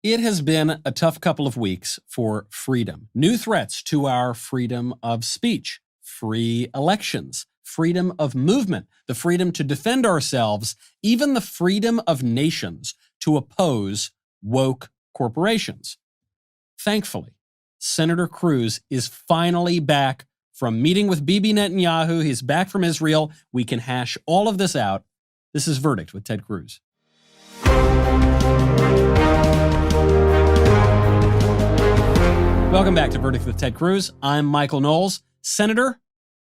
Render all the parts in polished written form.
It has been a tough couple of weeks for freedom. New threats to our freedom of speech, free elections, freedom of movement, the freedom to defend ourselves, even the freedom of nations to oppose woke corporations. Thankfully, Senator Cruz is finally back from meeting with Bibi Netanyahu. He's back from Israel. We can hash all of this out. This is Verdict with Ted Cruz. Welcome back to Verdict with Ted Cruz. I'm Michael Knowles. Senator,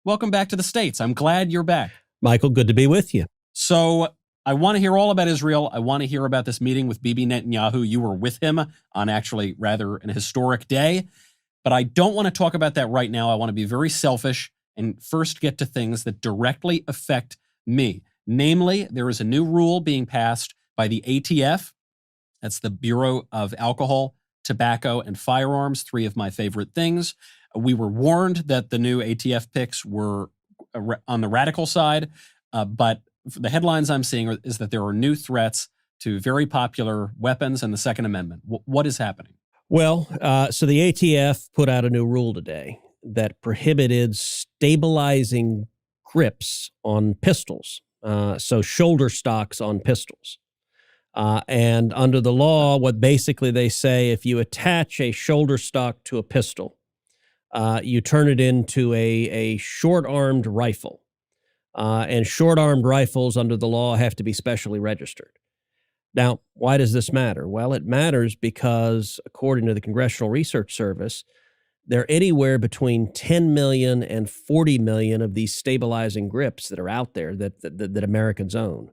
welcome back to the States. I'm glad you're back. Michael, good to be with you. So I want to hear all about Israel. I want to hear about this meeting with Bibi Netanyahu. You were with him on actually rather an historic day. But I don't want to talk about that right now. I want to be very selfish and first get to things that directly affect me. Namely, there is a new rule being passed by the ATF. That's the Bureau of Alcohol, Tobacco, and Firearms, three of my favorite things. We were warned that the new ATF picks were on the radical side, but the headlines I'm seeing is that there are new threats to very popular weapons and the Second Amendment. What is happening? Well, so the ATF put out a new rule today that prohibited stabilizing grips on pistols, so shoulder stocks on pistols. And under the law, what basically they say, if you attach a shoulder stock to a pistol, you turn it into a short-armed rifle. And short-armed rifles under the law have to be specially registered. Now, why does this matter? Well, it matters because, according to the Congressional Research Service, there are anywhere between 10 million and 40 million of these stabilizing grips that are out there that Americans own.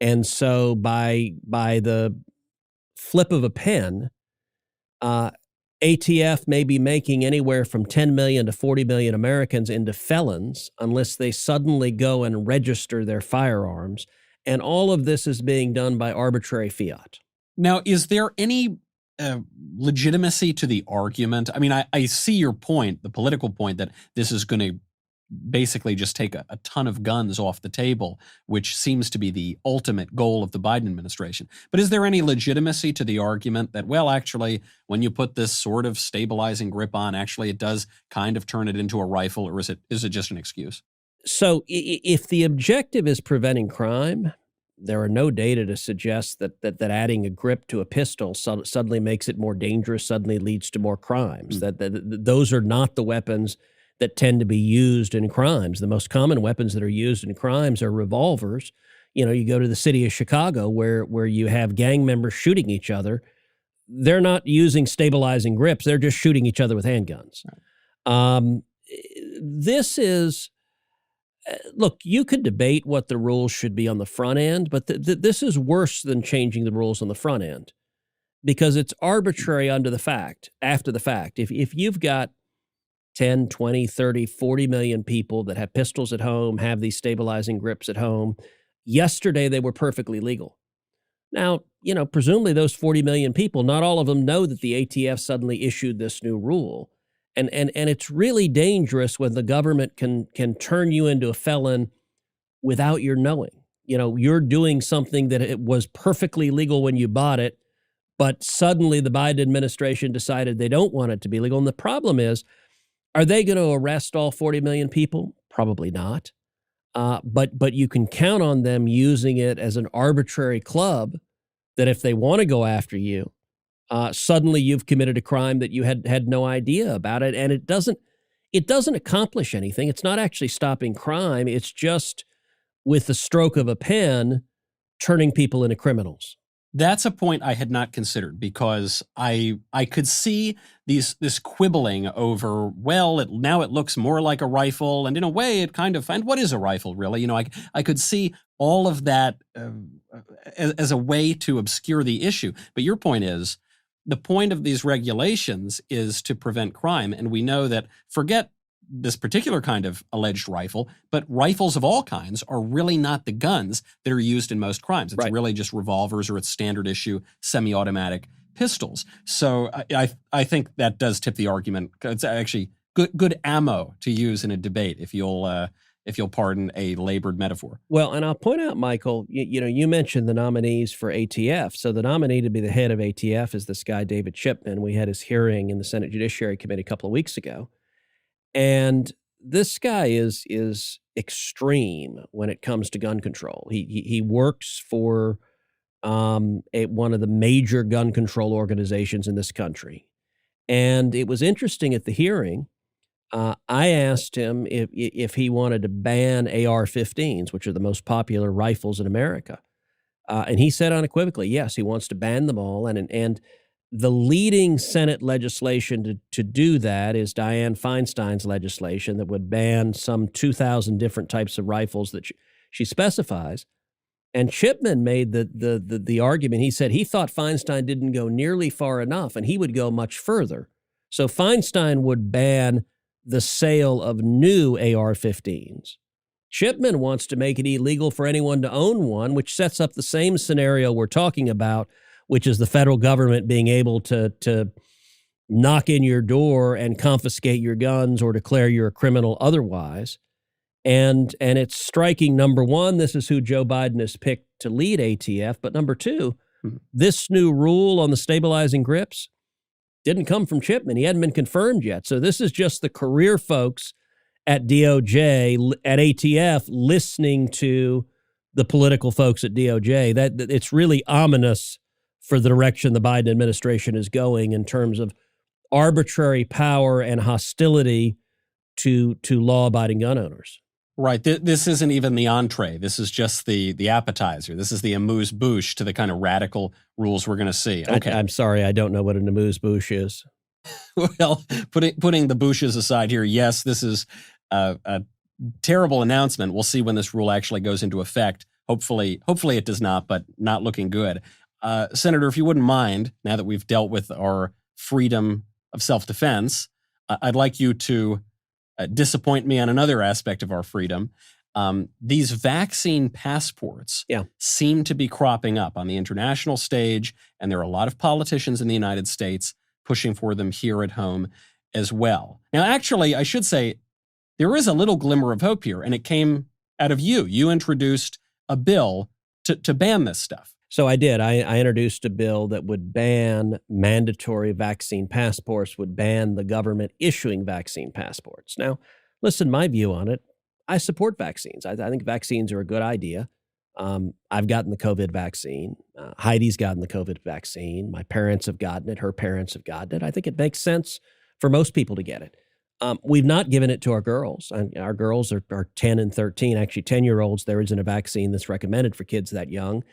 And so by the flip of a pen, ATF may be making anywhere from 10 million to 40 million Americans into felons unless they suddenly go and register their firearms. And all of this is being done by arbitrary fiat. Now, is there any legitimacy to the argument? I mean, I see your point, the political point, that this is going to basically just take a ton of guns off the table, which seems to be the ultimate goal of the Biden administration. But is there any legitimacy to the argument that, well, actually, when you put this sort of stabilizing grip on, actually it does kind of turn it into a rifle, or is it just an excuse? So if the objective is preventing crime, there are no data to suggest that adding a grip to a pistol suddenly makes it more dangerous, suddenly leads to more crimes. That those are not the weapons that tend to be used in crimes. The most common weapons that are used in crimes are revolvers. You know, you go to the city of Chicago where you have gang members shooting each other. They're not using stabilizing grips. They're just shooting each other with handguns. Right. This is... Look, you could debate what the rules should be on the front end, but this is worse than changing the rules on the front end because it's arbitrary after the fact. If you've got 10, 20, 30, 40 million people that have pistols at home, have these stabilizing grips at home, yesterday they were perfectly legal. Now, presumably those 40 million people, not all of them know that the ATF suddenly issued this new rule. And it's really dangerous when the government can turn you into a felon without your knowing. You're doing something that it was perfectly legal when you bought it, but suddenly the Biden administration decided they don't want it to be legal. And the problem is, are they going to arrest all 40 million people? Probably not. But you can count on them using it as an arbitrary club that if they want to go after you, suddenly you've committed a crime that you had no idea about it. And it doesn't accomplish anything. It's not actually stopping crime. It's just with the stroke of a pen, turning people into criminals. That's a point I had not considered because I could see this quibbling over, well, now it looks more like a rifle. And in a way it kind of, and what is a rifle really? I could see all of that as a way to obscure the issue. But your point is, the point of these regulations is to prevent crime. And we know that, forget this particular kind of alleged rifle, but rifles of all kinds are really not the guns that are used in most crimes. It's really just revolvers or it's standard issue semi-automatic pistols. So I think that does tip the argument. It's actually good ammo to use in a debate if you'll if you'll pardon a labored metaphor. Well, and I'll point out, Michael, you mentioned the nominees for ATF. So the nominee to be the head of ATF is this guy, David Chipman. We had his hearing in the Senate Judiciary Committee a couple of weeks ago. And this guy is extreme when it comes to gun control. He works for one of the major gun control organizations in this country. And it was interesting at the hearing. I asked him if he wanted to ban AR-15s, which are the most popular rifles in America. And he said unequivocally, yes, he wants to ban them all. And the leading Senate legislation to do that is Dianne Feinstein's legislation that would ban some 2,000 different types of rifles that she specifies. And Chipman made the argument. He said he thought Feinstein didn't go nearly far enough, and he would go much further. So Feinstein would ban the sale of new AR-15s. Chipman wants to make it illegal for anyone to own one, which sets up the same scenario we're talking about, which is the federal government being able to knock in your door and confiscate your guns or declare you're a criminal otherwise. And it's striking, number one, this is who Joe Biden has picked to lead ATF. But number two, this new rule on the stabilizing grips didn't come from Chipman. He hadn't been confirmed yet. So this is just the career folks at DOJ, at ATF, listening to the political folks at DOJ. That it's really ominous for the direction the Biden administration is going in terms of arbitrary power and hostility to law-abiding gun owners. Right. This isn't even the entree. This is just the appetizer. This is the amuse-bouche to the kind of radical rules we're going to see. Okay. I'm sorry, I don't know what an amuse-bouche is. Well, putting the bouches aside here, yes, this is a terrible announcement. We'll see when this rule actually goes into effect. Hopefully it does not, but not looking good. Senator, if you wouldn't mind, now that we've dealt with our freedom of self-defense, I'd like you to disappoint me on another aspect of our freedom. These vaccine passports seem to be cropping up on the international stage, and there are a lot of politicians in the United States pushing for them here at home as well. Now, actually, I should say there is a little glimmer of hope here, and it came out of you. You introduced a bill to ban this stuff. So I did. I introduced a bill that would ban mandatory vaccine passports, would ban the government issuing vaccine passports. Now, listen, my view on it, I support vaccines. I think vaccines are a good idea. I've gotten the COVID vaccine. Heidi's gotten the COVID vaccine. My parents have gotten it. Her parents have gotten it. I think it makes sense for most people to get it. We've not given it to our girls. Our girls are 10 and 13. Actually, 10-year-olds, there isn't a vaccine that's recommended for kids that young.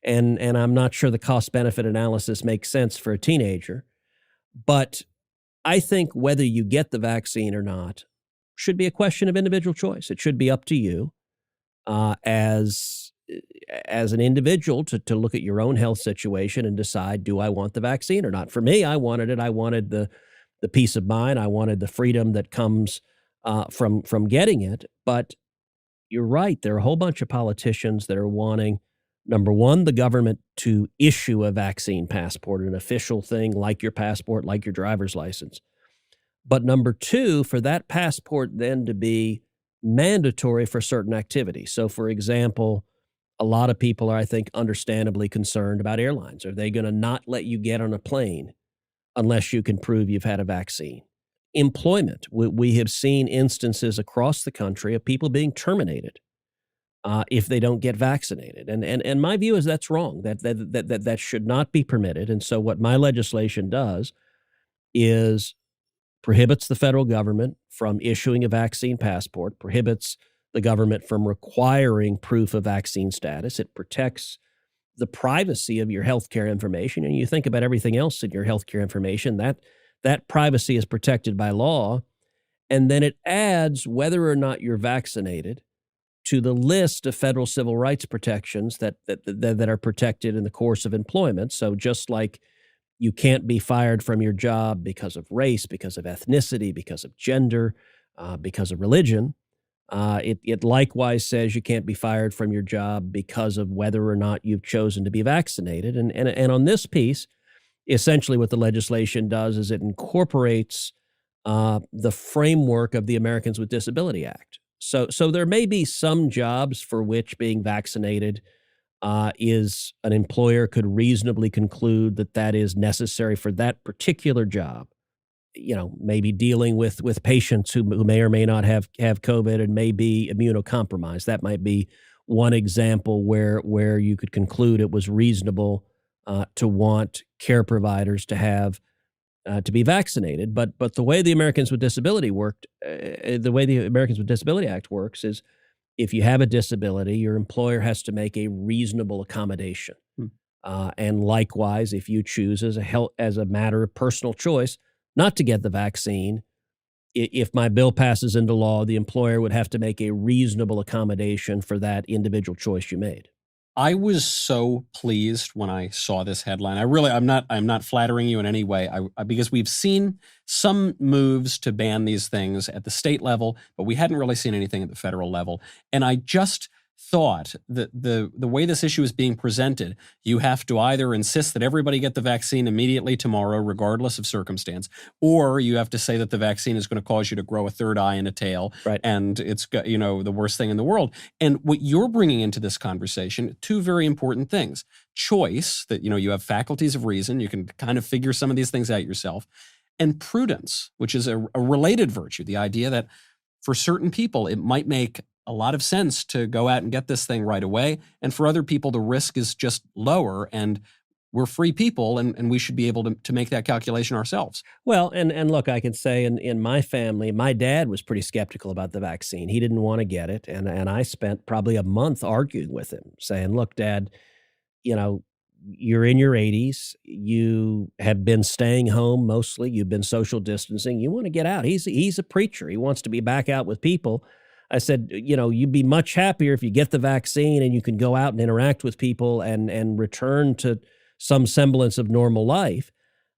And I'm not sure the cost-benefit analysis makes sense for a teenager. But I think whether you get the vaccine or not should be a question of individual choice. It should be up to you as an individual to look at your own health situation and decide, do I want the vaccine or not? For me, I wanted it. I wanted the peace of mind. I wanted the freedom that comes from getting it. But you're right. There are a whole bunch of politicians that are wanting, number one, the government to issue a vaccine passport, an official thing like your passport, like your driver's license. But number two, for that passport then to be mandatory for certain activities. So, for example, a lot of people are, I think, understandably concerned about airlines. Are they going to not let you get on a plane unless you can prove you've had a vaccine? Employment. We have seen instances across the country of people being terminated if they don't get vaccinated. And my view is that's wrong. That should not be permitted. And so what my legislation does is prohibits the federal government from issuing a vaccine passport, prohibits the government from requiring proof of vaccine status. It protects the privacy of your healthcare information. And you think about everything else in your healthcare information, that privacy is protected by law. And then it adds whether or not you're vaccinated to the list of federal civil rights protections that are protected in the course of employment. So just like you can't be fired from your job because of race, because of ethnicity, because of gender, because of religion, it likewise says you can't be fired from your job because of whether or not you've chosen to be vaccinated. And on this piece, essentially what the legislation does is it incorporates the framework of the Americans with Disability Act. So there may be some jobs for which being vaccinated is an employer could reasonably conclude that that is necessary for that particular job. Maybe dealing with patients who may or may not have COVID and may be immunocompromised. That might be one example where you could conclude it was reasonable to want care providers to have to be vaccinated. But the way the Americans with Disability Act works is if you have a disability, your employer has to make a reasonable accommodation. And likewise, if you choose as a matter of personal choice not to get the vaccine, if my bill passes into law, the employer would have to make a reasonable accommodation for that individual choice you made. I was so pleased when I saw this headline. I'm not flattering you in any way. Because we've seen some moves to ban these things at the state level, but we hadn't really seen anything at the federal level. And I just thought that the way this issue is being presented, you have to either insist that everybody get the vaccine immediately tomorrow, regardless of circumstance, or you have to say that the vaccine is going to cause you to grow a third eye and a tail, right, and it's the worst thing in the world. And what you're bringing into this conversation, two very important things: choice, that you have faculties of reason, you can kind of figure some of these things out yourself, and prudence, which is a related virtue, the idea that for certain people it might make a lot of sense to go out and get this thing right away. And for other people, the risk is just lower, and we're free people, and we should be able to make that calculation ourselves. Well, and look, I can say in my family, my dad was pretty skeptical about the vaccine. He didn't want to get it. And I spent probably a month arguing with him, saying, look, Dad, you're in your 80s. You have been staying home mostly. You've been social distancing. You want to get out. He's a preacher. He wants to be back out with people. I said, you'd be much happier if you get the vaccine and you can go out and interact with people and return to some semblance of normal life.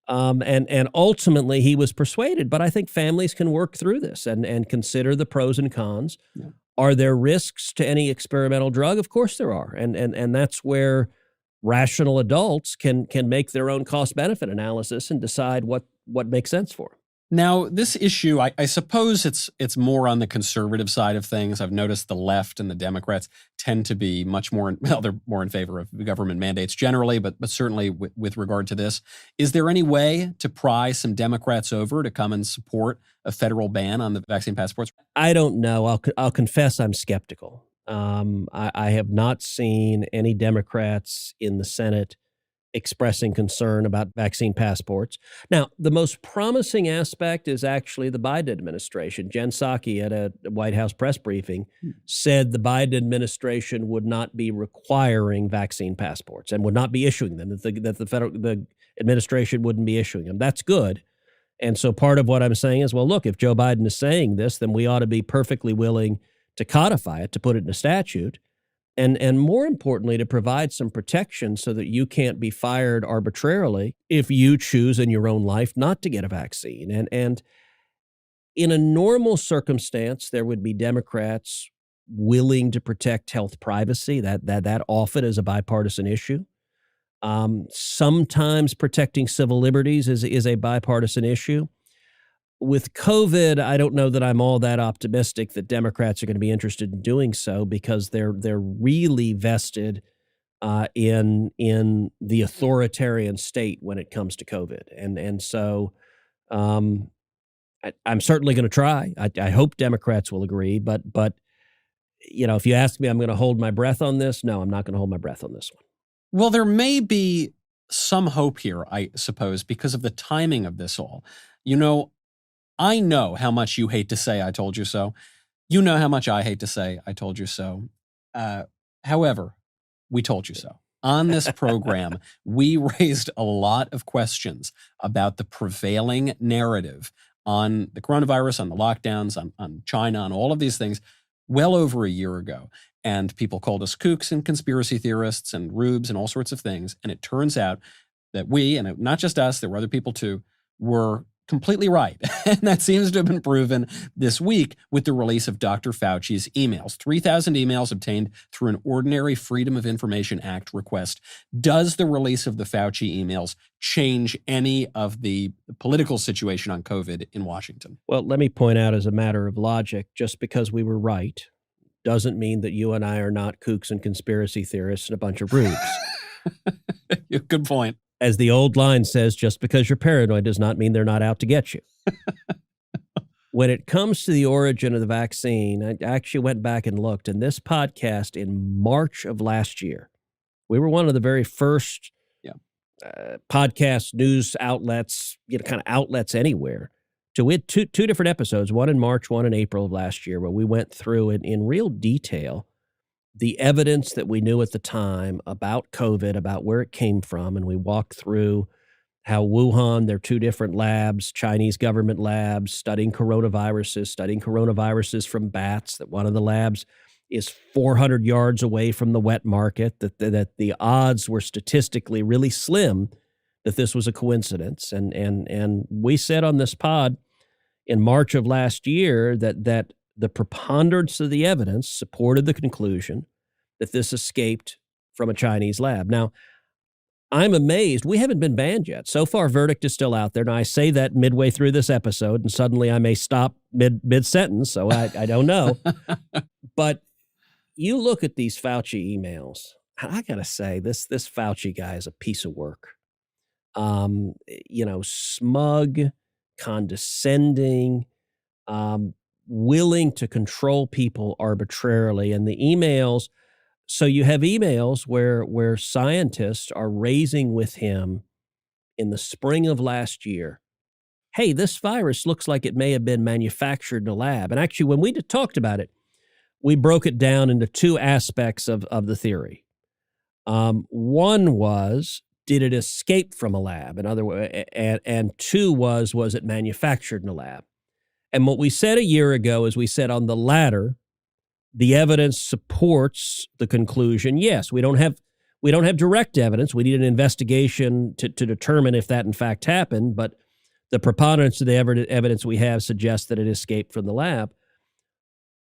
And ultimately he was persuaded. But I think families can work through this and consider the pros and cons. Yeah. Are there risks to any experimental drug? Of course there are. And that's where rational adults can make their own cost-benefit analysis and decide what makes sense for them. Now, this issue, I suppose it's more on the conservative side of things. I've noticed the left and the Democrats tend to be much more, they're more in favor of government mandates generally, but certainly with regard to this. Is there any way to pry some Democrats over to come and support a federal ban on the vaccine passports? I don't know. I'll confess I'm skeptical. I have not seen any Democrats in the Senate expressing concern about vaccine passports. Now, the most promising aspect is actually the Biden administration. Jen Psaki at a White House press briefing said the Biden administration would not be requiring vaccine passports and would not be issuing them, that the administration wouldn't be issuing them. That's good. And so part of what I'm saying is, well, look, if Joe Biden is saying this, then we ought to be perfectly willing to codify it, to put it in a statute. And more importantly, to provide some protection so that you can't be fired arbitrarily if you choose in your own life not to get a vaccine. And in a normal circumstance, there would be Democrats willing to protect health privacy. That often is a bipartisan issue. Sometimes protecting civil liberties is a bipartisan issue. With COVID, I don't know that I'm all that optimistic that Democrats are going to be interested in doing so, because they're really vested in the authoritarian state when it comes to COVID, and so I'm certainly going to try. I hope Democrats will agree, but if you ask me, I'm going to hold my breath on this. No, I'm not going to hold my breath on this one. Well, there may be some hope here, I suppose, because of the timing of this all. I know how much you hate to say I told you so. You know how much I hate to say I told you so. However, we told you so. On this program, we raised a lot of questions about the prevailing narrative on the coronavirus, on the lockdowns, on China, on all of these things well over a year ago. And people called us kooks and conspiracy theorists and rubes and all sorts of things. And it turns out that we, and not just us, there were other people too, were completely right. And that seems to have been proven this week with the release of Dr. Fauci's emails. 3,000 emails obtained through an ordinary Freedom of Information Act request. Does the release of the Fauci emails change any of the political situation on COVID in Washington? Well, let me point out, as a matter of logic, just because we were right doesn't mean that you and I are not kooks and conspiracy theorists and a bunch of rubes. Good point. As the old line says, just because you're paranoid does not mean they're not out to get you. When it comes to the origin of the vaccine, I actually went back and looked, and this podcast in March of last year, we were one of the very first podcast news outlets, kind of outlets anywhere. So we had two different episodes, one in March, one in April of last year, where we went through in real detail the evidence that we knew at the time about COVID, about where it came from. And we walked through how Wuhan, there are two different labs, Chinese government labs, studying coronaviruses from bats, that one of the labs is 400 yards away from the wet market, that the odds were statistically really slim that this was a coincidence. And we said on this pod in March of last year that the preponderance of the evidence supported the conclusion that this escaped from a Chinese lab. Now, I'm amazed. We haven't been banned yet. So far, verdict is still out there. Now, I say that midway through this episode, and suddenly I may stop mid-sentence, so I don't know. But you look at these Fauci emails, I got to say, this Fauci guy is a piece of work. Smug, condescending, willing to control people arbitrarily. And the emails, so you have emails where scientists are raising with him in the spring of last year, hey, this virus looks like it may have been manufactured in a lab. And actually, when we talked about it, we broke it down into two aspects of the theory. One was, did it escape from a lab? In other words, and two was it manufactured in a lab? And what we said a year ago is we said on the latter, the evidence supports the conclusion. Yes, we don't have direct evidence. We need an investigation to determine if that in fact happened. But the preponderance of the evidence we have suggests that it escaped from the lab.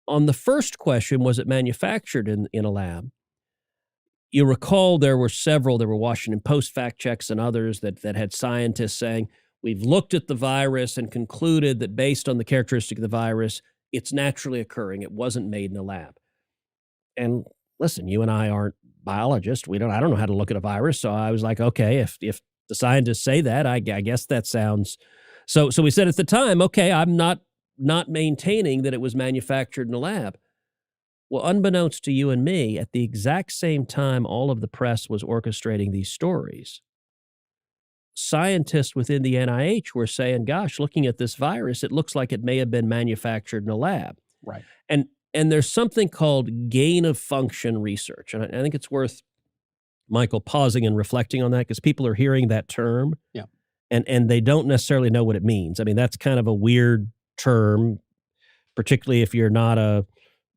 On the first question, was it manufactured in a lab? You recall there were Washington Post fact checks and others that had scientists saying, we've looked at the virus and concluded that based on the characteristic of the virus, it's naturally occurring. It wasn't made in a lab. And listen, you and I aren't biologists. I don't know how to look at a virus. So I was like, okay, if the scientists say that, I guess that sounds. So we said at the time, okay, I'm not maintaining that it was manufactured in a lab. Well, unbeknownst to you and me, at the exact same time all of the press was orchestrating these stories, scientists within the NIH were saying, gosh, looking at this virus, it looks like it may have been manufactured in a lab. Right. And there's something called gain of function research. And I think it's worth, Michael, pausing and reflecting on that, because people are hearing that term and they don't necessarily know what it means. I mean, that's kind of a weird term, particularly if you're not a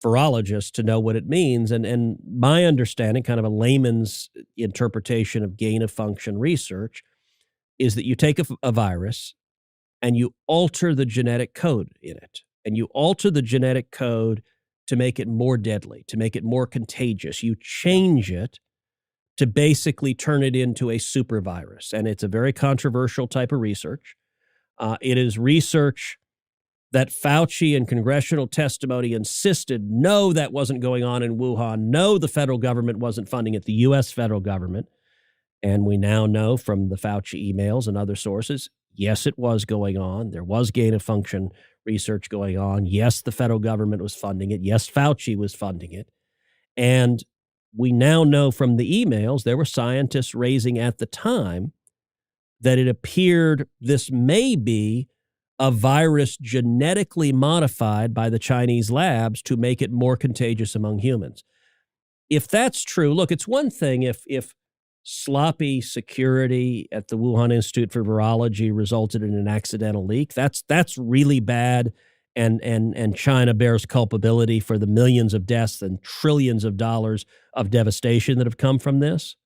virologist, to know what it means. And my understanding, kind of a layman's interpretation of gain of function research, is that you take a virus and you alter the genetic code in it. And you alter the genetic code to make it more deadly, to make it more contagious. You change it to basically turn it into a super virus. And it's a very controversial type of research. It is research that Fauci and congressional testimony insisted, no, that wasn't going on in Wuhan. No, the federal government wasn't funding it, the U.S. federal government. And we now know from the Fauci emails and other sources, yes, it was going on. There was gain of function research going on. Yes, the federal government was funding it. Yes, Fauci was funding it. And we now know from the emails, there were scientists raising at the time that it appeared this may be a virus genetically modified by the Chinese labs to make it more contagious among humans. If that's true, look, it's one thing if sloppy security at the Wuhan Institute for Virology resulted in an accidental leak. That's really bad, and China bears culpability for the millions of deaths and trillions of dollars of devastation that have come from this.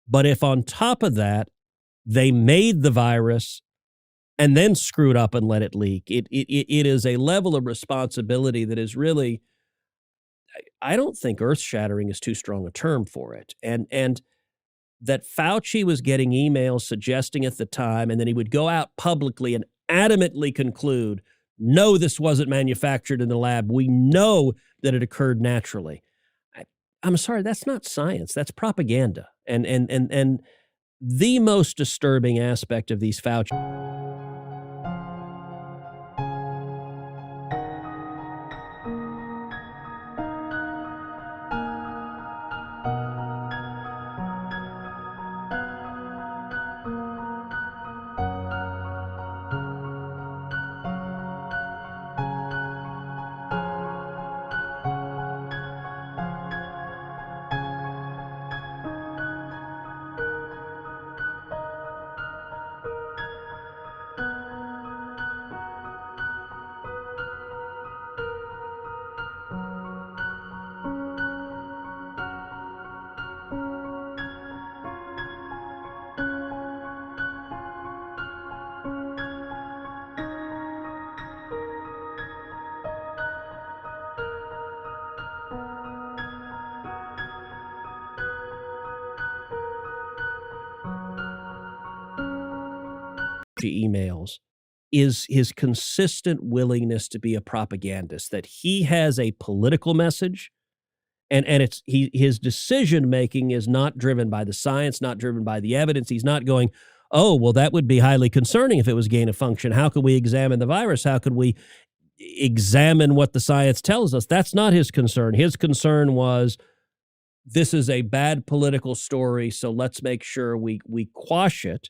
But if on top of that, they made the virus and then screwed up and let it leak. It is a level of responsibility that is really, I don't think earth-shattering is too strong a term for it. And that Fauci was getting emails suggesting at the time, and then he would go out publicly and adamantly conclude, no, this wasn't manufactured in the lab. We know that it occurred naturally. I'm sorry, that's not science. That's propaganda. And the most disturbing aspect of these Fauci emails is his consistent willingness to be a propagandist, that he has a political message, and his decision making is not driven by the science, not driven by the evidence. He's not going, oh, well, that would be highly concerning if it was gain of function. How could we examine the virus? How could we examine what the science tells us? That's not his concern. His concern was, this is a bad political story, so let's make sure we quash it.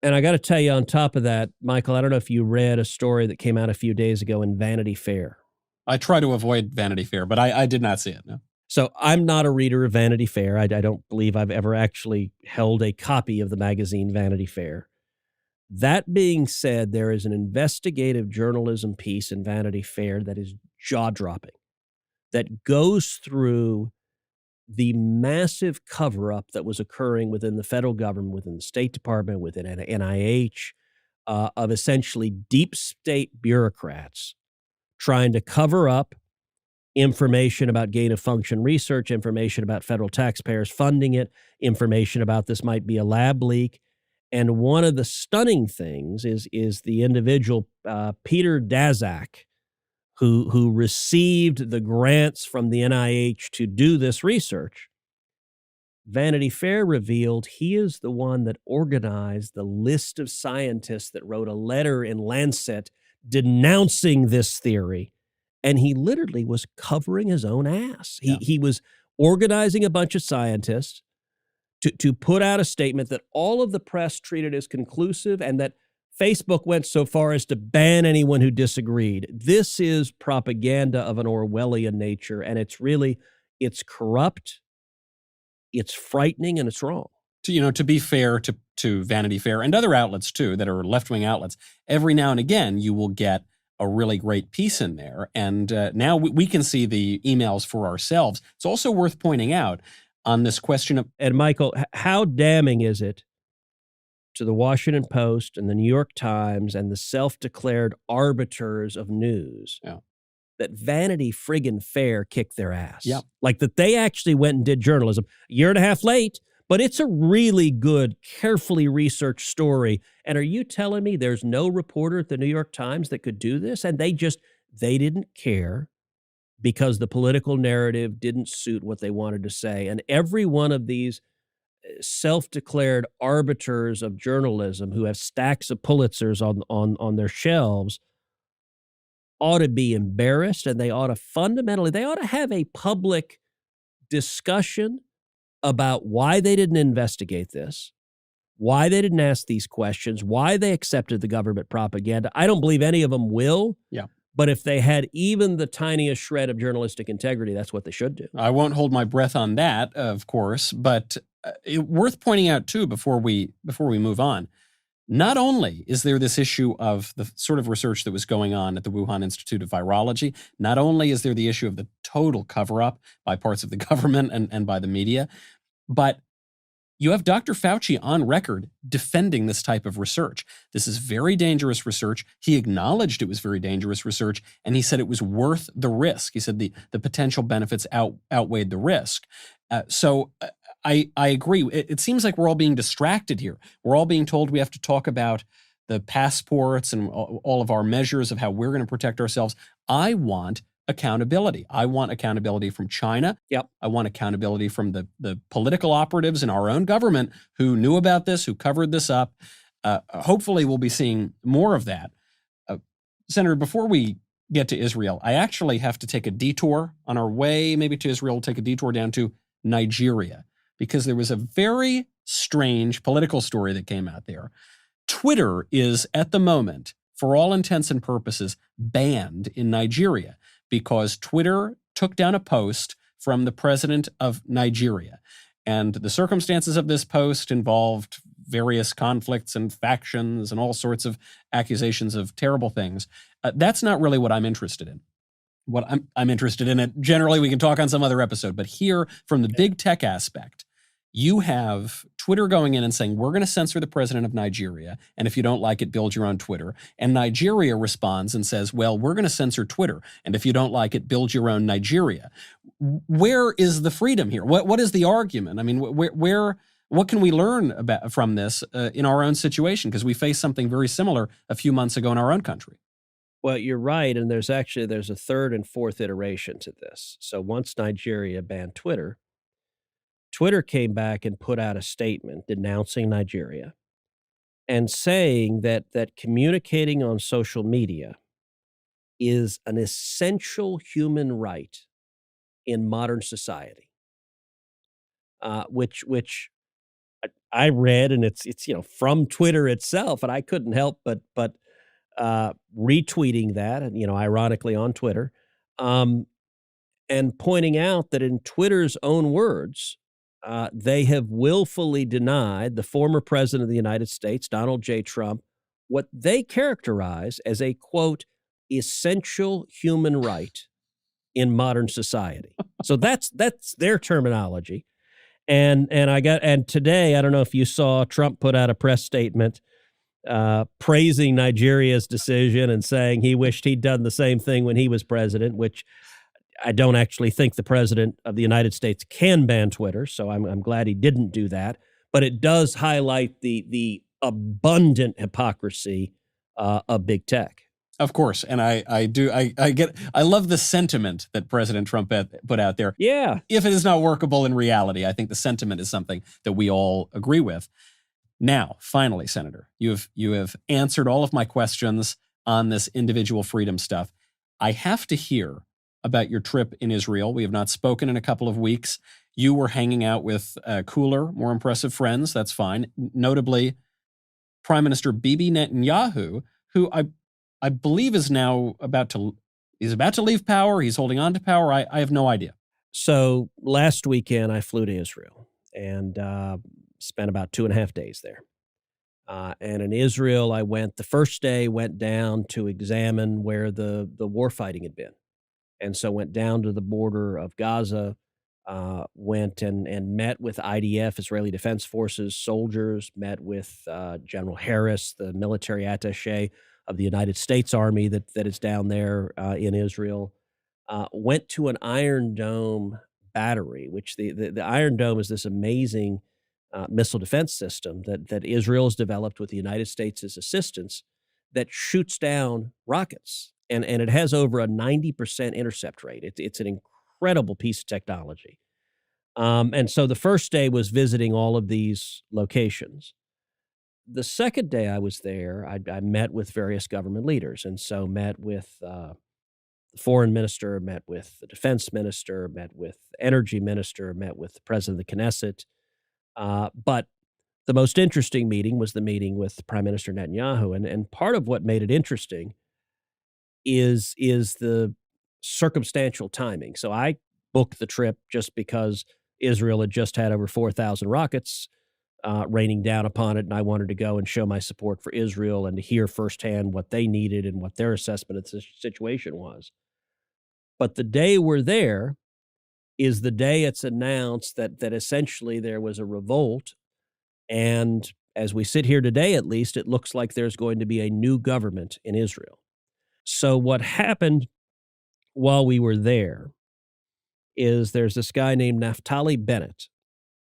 And I got to tell you, on top of that, Michael, I don't know if you read a story that came out a few days ago in Vanity Fair. I try to avoid Vanity Fair, but I did not see it, no. So I'm not a reader of Vanity Fair. I don't believe I've ever actually held a copy of the magazine Vanity Fair. That being said, there is an investigative journalism piece in Vanity Fair that is jaw-dropping, that goes through the massive cover-up that was occurring within the federal government, within the State Department, within NIH, of essentially deep state bureaucrats trying to cover up information about gain-of-function research, information about federal taxpayers funding it, information about this might be a lab leak. And one of the stunning things is the individual, Peter Daszak, who received the grants from the NIH to do this research. Vanity Fair revealed he is the one that organized the list of scientists that wrote a letter in Lancet denouncing this theory. And he literally was covering his own ass. He was organizing a bunch of scientists to put out a statement that all of the press treated as conclusive, and that Facebook went so far as to ban anyone who disagreed. This is propaganda of an Orwellian nature, and it's corrupt, it's frightening, and it's wrong. To be fair to Vanity Fair and other outlets too that are left-wing outlets, every now and again you will get a really great piece in there, and now we can see the emails for ourselves. It's also worth pointing out on this question of— And Michael, how damning is it to the Washington Post and the New York Times and the self-declared arbiters of news that Vanity friggin' Fair kicked their ass? Yeah. Like that they actually went and did journalism a year and a half late, but it's a really good, carefully researched story. And are you telling me there's no reporter at the New York Times that could do this? And they didn't care because the political narrative didn't suit what they wanted to say. And every one of these self-declared arbiters of journalism who have stacks of Pulitzers on their shelves ought to be embarrassed, and they ought to have a public discussion about why they didn't investigate this, why they didn't ask these questions, why they accepted the government propaganda. I don't believe any of them will. Yeah. But if they had even the tiniest shred of journalistic integrity, that's what they should do. I won't hold my breath on that, of course, but worth pointing out too before we move on. Not only is there this issue of the sort of research that was going on at the Wuhan Institute of Virology, not only is there the issue of the total cover-up by parts of the government and by the media, but You have Dr. Fauci on record defending this type of research. This is very dangerous research. He acknowledged it was very dangerous research, and he said it was worth the risk. He said the potential benefits outweighed the risk. I agree. It seems like we're all being distracted here. We're all being told we have to talk about the passports and all of our measures of how we're going to protect ourselves. I want accountability. I want accountability from China. Yep. I want accountability from the political operatives in our own government who knew about this, who covered this up. Hopefully, we'll be seeing more of that. Senator, before we get to Israel, I actually have to take a detour on our way, maybe to Israel, take a detour down to Nigeria, because there was a very strange political story that came out there. Twitter is, at the moment, for all intents and purposes, banned in Nigeria because Twitter took down a post from the president of Nigeria. And the circumstances of this post involved various conflicts and factions and all sorts of accusations of terrible things. That's not really what I'm interested in. What I'm interested in, it generally we can talk on some other episode, but here from the big tech aspect, you have Twitter going in and saying, we're going to censor the president of Nigeria, and if you don't like it, build your own Twitter. And Nigeria responds and says, well, we're going to censor Twitter, and if you don't like it, build your own Nigeria. Where is the freedom here? What is the argument? I mean, what can we learn from this in our own situation? Because we faced something very similar a few months ago in our own country. Well, you're right, and there's a third and fourth iteration to this. So once Nigeria banned Twitter, Twitter came back and put out a statement denouncing Nigeria and saying that communicating on social media is an essential human right in modern society, which I read, and it's from Twitter itself, and I couldn't help but retweeting that, and ironically on Twitter, and pointing out that in Twitter's own words, they have willfully denied the former president of the United States, Donald J. Trump, what they characterize as a, quote, essential human right in modern society. So that's their terminology. And today, I don't know if you saw, Trump put out a press statement praising Nigeria's decision and saying he wished he'd done the same thing when he was president, which I don't actually think the president of the United States can ban Twitter, so I'm glad he didn't do that. But it does highlight the abundant hypocrisy of big tech. Of course, and I love the sentiment that President Trump put out there. Yeah. If it is not workable in reality, I think the sentiment is something that we all agree with. Now, finally, Senator, you have answered all of my questions on this individual freedom stuff. I have to hear about your trip in Israel. We have not spoken in a couple of weeks. You were hanging out with cooler, more impressive friends. That's fine. Notably, Prime Minister Bibi Netanyahu, who I believe is now about to leave power. He's holding on to power. I have no idea. So last weekend, I flew to Israel and spent about 2.5 days there. And in Israel, the first day, went down to examine where the war fighting had been. And so went down to the border of Gaza, went and met with IDF, Israeli Defense Forces soldiers, met with General Harris, the military attaché of the United States Army that is down there in Israel, went to an Iron Dome battery, which the Iron Dome is this amazing missile defense system that Israel has developed with the United States' assistance that shoots down rockets. And it has over a 90% intercept rate. It's an incredible piece of technology. And so the first day was visiting all of these locations. The second day I was there, I met with various government leaders. And so met with the foreign minister, met with the defense minister, met with the energy minister, met with the president of the Knesset. But the most interesting meeting was the meeting with Prime Minister Netanyahu. And part of what made it interesting is the circumstantial timing. So I booked the trip just because Israel had just had over 4,000 rockets raining down upon it, and I wanted to go and show my support for Israel and to hear firsthand what they needed and what their assessment of the situation was. But the day we're there is the day it's announced that essentially there was a revolt And as we sit here today, at least, it looks like there's going to be a new government in Israel. So what happened while we were there is there's this guy named Naftali Bennett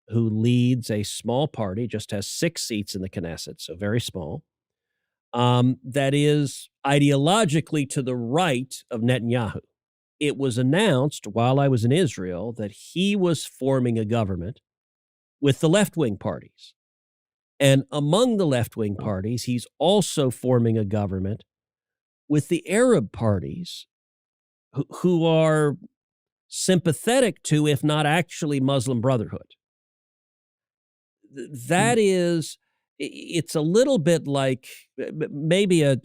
who leads a small party, just has 6 seats in the Knesset, so very small, that is ideologically to the right of Netanyahu. It was announced while I was in Israel that he was forming a government with the left-wing parties. And among the left-wing parties, he's also forming a government with the Arab parties who are sympathetic to, if not actually, Muslim Brotherhood. That is, it's a little bit like, maybe a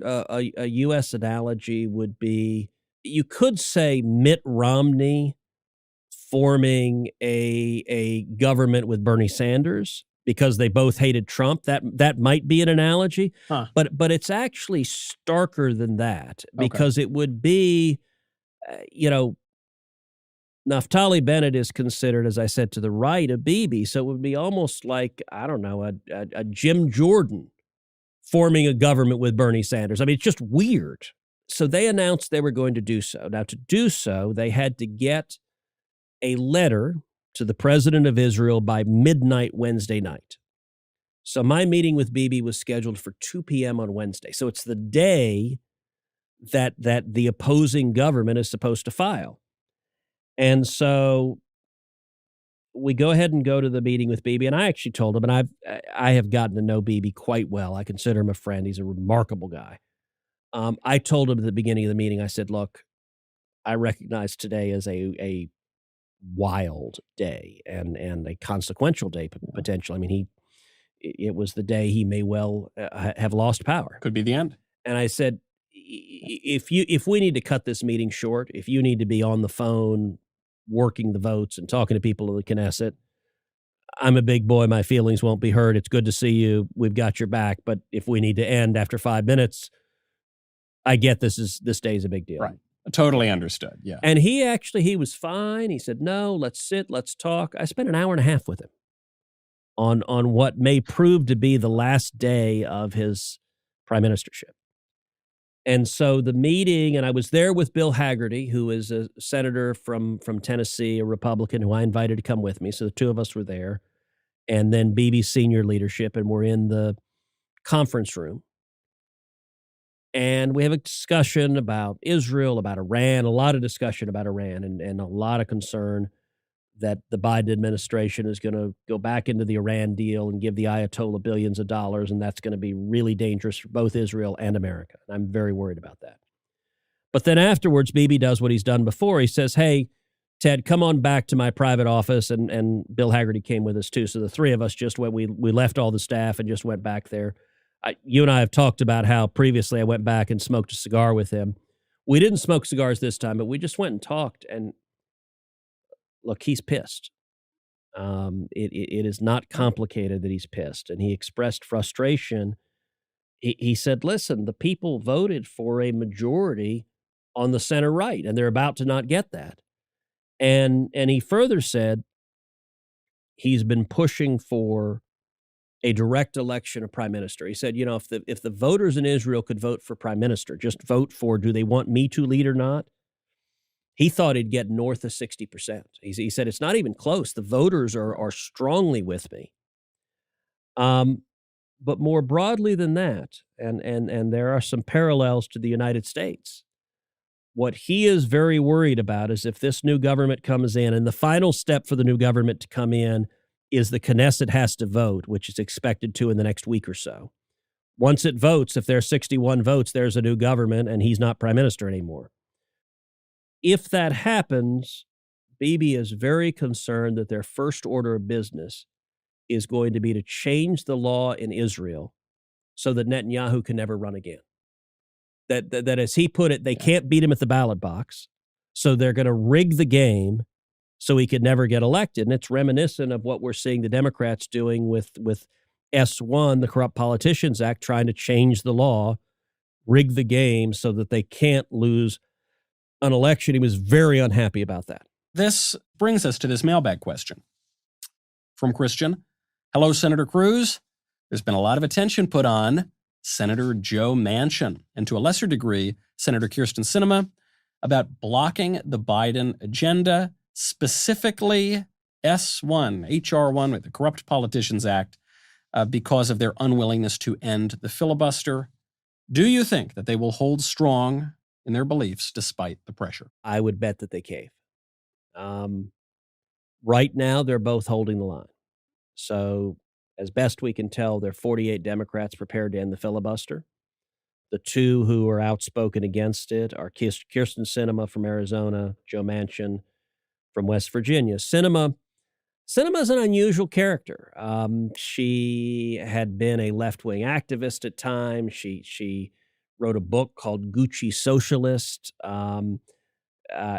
U.S. analogy would be, you could say Mitt Romney forming a government with Bernie Sanders because they both hated Trump. That might be an analogy, but it's actually starker than that, because it would be, Naftali Bennett is considered, as I said, to the right of Bibi, so it would be almost like, I don't know, a Jim Jordan forming a government with Bernie Sanders. I mean, it's just weird. So they announced they were going to do so. Now, to do so, they had to get a letter to the president of Israel by midnight Wednesday night. So my meeting with Bibi was scheduled for 2 p.m. on Wednesday. So it's the day that the opposing government is supposed to file. And so we go ahead and go to the meeting with Bibi, and I actually told him, and I have gotten to know Bibi quite well. I consider him a friend. He's a remarkable guy. I told him at the beginning of the meeting, I said, look, I recognize today as a wild day and a consequential day potentially. I mean, it was the day he may well have lost power. Could be the end. And I said, if we need to cut this meeting short, if you need to be on the phone working the votes and talking to people in the Knesset, I'm a big boy. My feelings won't be hurt. It's good to see you. We've got your back. But if we need to end after 5 minutes, I get this day's a big deal. Right. Totally understood. Yeah. And he was fine. He said, no, let's sit, let's talk. I spent an hour and a half with him on what may prove to be the last day of his prime ministership. And so the meeting, and I was there with Bill Hagerty, who is a senator from Tennessee, a Republican, who I invited to come with me. So the two of us were there. And then Bibi's senior leadership, and we're in the conference room. And we have a discussion about Israel, about Iran, a lot of discussion about Iran, and a lot of concern that the Biden administration is going to go back into the Iran deal and give the Ayatollah billions of dollars, and that's going to be really dangerous for both Israel and America. And I'm very worried about that. But then afterwards, Bibi does what he's done before. He says, hey, Ted, come on back to my private office, and Bill Hagerty came with us too. So the three of us just went, we left all the staff and just went back there. You and I have talked about how previously I went back and smoked a cigar with him. We didn't smoke cigars this time, but we just went and talked, and look, he's pissed. It is not complicated that he's pissed. And he expressed frustration. He said, listen, the people voted for a majority on the center right, and they're about to not get that. And he further said he's been pushing for a direct election of prime minister. He said, if the voters in Israel could vote for prime minister, just vote for, do they want me to lead or not? He thought he'd get north of 60%. He said, it's not even close. The voters are strongly with me. But more broadly than that, and there are some parallels to the United States, what he is very worried about is if this new government comes in, and the final step for the new government to come in is the Knesset has to vote, which is expected to in the next week or so. Once it votes, if there are 61 votes, there's a new government, and he's not prime minister anymore. If that happens, Bibi is very concerned that their first order of business is going to be to change the law in Israel so that Netanyahu can never run again. That as he put it, they can't beat him at the ballot box, so they're going to rig the game so he could never get elected. And it's reminiscent of what we're seeing the Democrats doing with S1, the Corrupt Politicians Act, trying to change the law, rig the game so that they can't lose an election. He was very unhappy about that. This brings us to this mailbag question from Christian. Hello, Senator Cruz. There's been a lot of attention put on Senator Joe Manchin, and to a lesser degree, Senator Kyrsten Sinema, about blocking the Biden agenda, specifically S1, H.R. 1, the Corrupt Politicians Act, because of their unwillingness to end the filibuster. Do you think that they will hold strong in their beliefs despite the pressure? I would bet that they cave. Right now, they're both holding the line. So, as best we can tell, there are 48 Democrats prepared to end the filibuster. The two who are outspoken against it are Kyrsten Sinema from Arizona, Joe Manchin from West Virginia. Sinema's an unusual character. She had been a left-wing activist at times. She wrote a book called Gucci Socialist.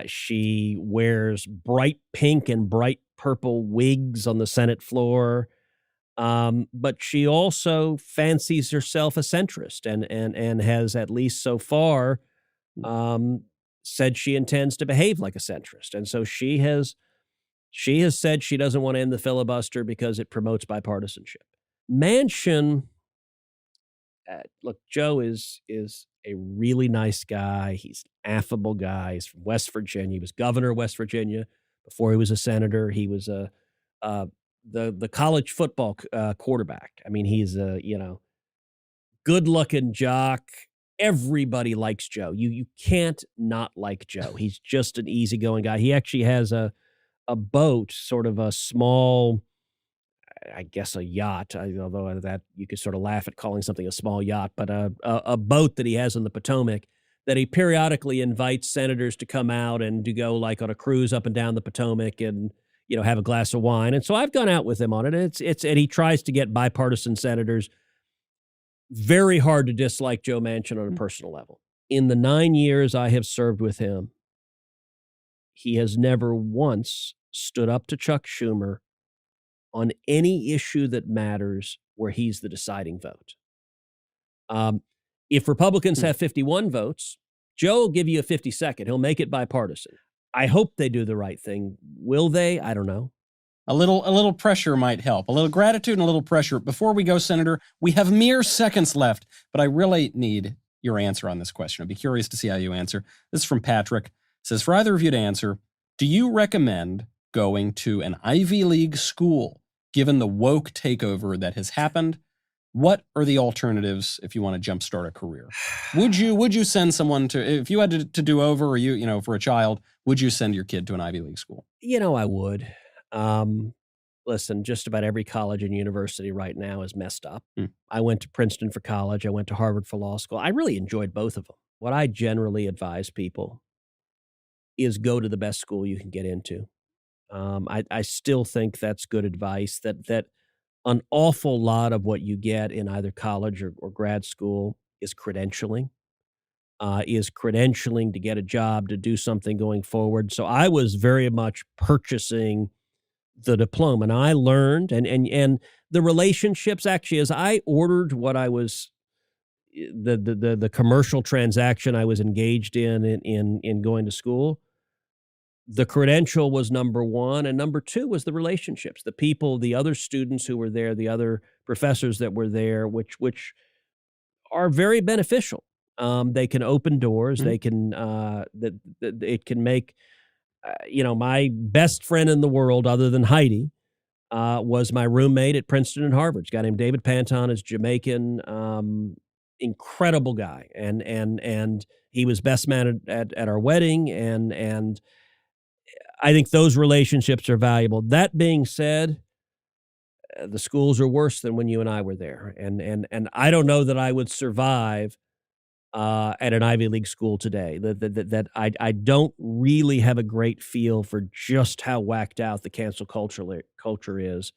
She wears bright pink and bright purple wigs on the Senate floor. But she also fancies herself a centrist and has, at least so far, said she intends to behave like a centrist. And so she has said she doesn't want to end the filibuster because it promotes bipartisanship. Manchin, look, Joe is a really nice guy. He's an affable guy. He's from West Virginia. He was governor of West Virginia before he was a senator. He was the college football quarterback. I mean, he's a good-looking jock. Everybody likes Joe. You can't not like Joe. He's just an easygoing guy. He actually has a boat, sort of a small, I guess a yacht, although that you could sort of laugh at calling something a small yacht, but a boat that he has on the Potomac that he periodically invites senators to come out and to go like on a cruise up and down the Potomac and have a glass of wine. And so I've gone out with him on it. And he tries to get bipartisan senators. Very hard to dislike Joe Manchin on a personal level. In the 9 years I have served with him, he has never once stood up to Chuck Schumer on any issue that matters where he's the deciding vote. If Republicans have 51 votes, Joe will give you a 52nd. He'll make it bipartisan. I hope they do the right thing. Will they? I don't know. A little pressure might help. A little gratitude and a little pressure. Before we go, Senator, we have mere seconds left, but I really need your answer on this question. I'd be curious to see how you answer. This is from Patrick. It says, for either of you to answer, do you recommend going to an Ivy League school, given the woke takeover that has happened? What are the alternatives if you want to jumpstart a career? Would you send someone to, if you had to do over, or for a child, would you send your kid to an Ivy League school? I would. Listen, just about every college and university right now is messed up. I went to Princeton for college. I went to Harvard for law school. I really enjoyed both of them. What I generally advise people is go to the best school you can get into. I still think that's good advice, that an awful lot of what you get in either college or grad school is credentialing. To get a job, to do something going forward. So I was very much purchasing the diploma, and I learned and the relationships. Actually, as I ordered what I was, the commercial transaction I was engaged in going to school, the credential was number one, and number two was the relationships, the people, the other students who were there, the other professors that were there, which are very beneficial. They can open doors. They can it can make my best friend in the world, other than Heidi, was my roommate at Princeton and Harvard. This guy named David Panton, is Jamaican, incredible guy, and he was best man at our wedding, and I think those relationships are valuable. That being said, the schools are worse than when you and I were there, and I don't know that I would survive at an Ivy League school today. That I don't really have a great feel for just how whacked out the cancel culture is.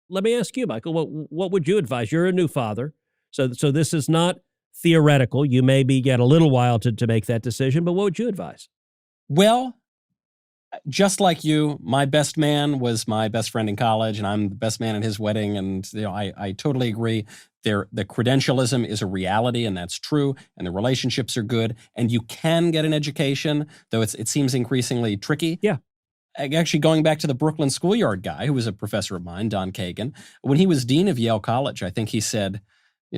Let me ask you, Michael, what would you advise? You're a new father, so this is not theoretical. You maybe get a little while to make that decision, but what would you advise? Well, just like you, my best man was my best friend in college, and I'm the best man at his wedding. And I totally agree. The credentialism is a reality, and that's true. And the relationships are good, and you can get an education, though it seems increasingly tricky. Yeah. Actually, going back to the Brooklyn schoolyard guy, who was a professor of mine, Don Kagan, when he was dean of Yale College, I think he said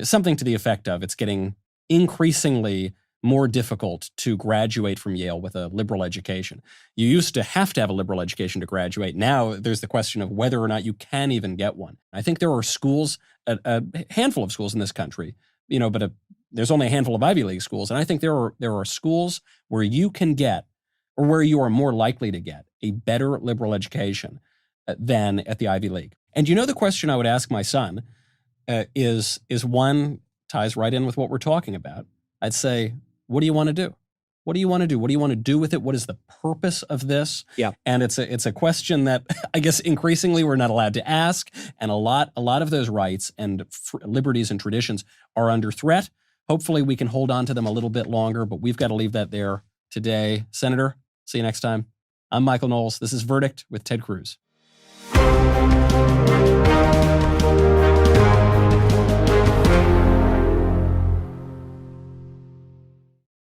something to the effect of, it's getting increasingly more difficult to graduate from Yale with a liberal education. You used to have a liberal education to graduate. Now there's the question of whether or not you can even get one. I think there are schools, a handful of schools in this country, but there's only a handful of Ivy League schools. And I think there are schools where you can get, or where you are more likely to get, a better liberal education than at the Ivy League. And the question I would ask my son is one, ties right in with what we're talking about. I'd say, what do you want to do? What do you want to do? What do you want to do with it? What is the purpose of this? Yeah. And it's a question that I guess increasingly we're not allowed to ask. And a lot of those rights and liberties and traditions are under threat. Hopefully we can hold on to them a little bit longer, but we've got to leave that there today. Senator, see you next time. I'm Michael Knowles. This is Verdict with Ted Cruz.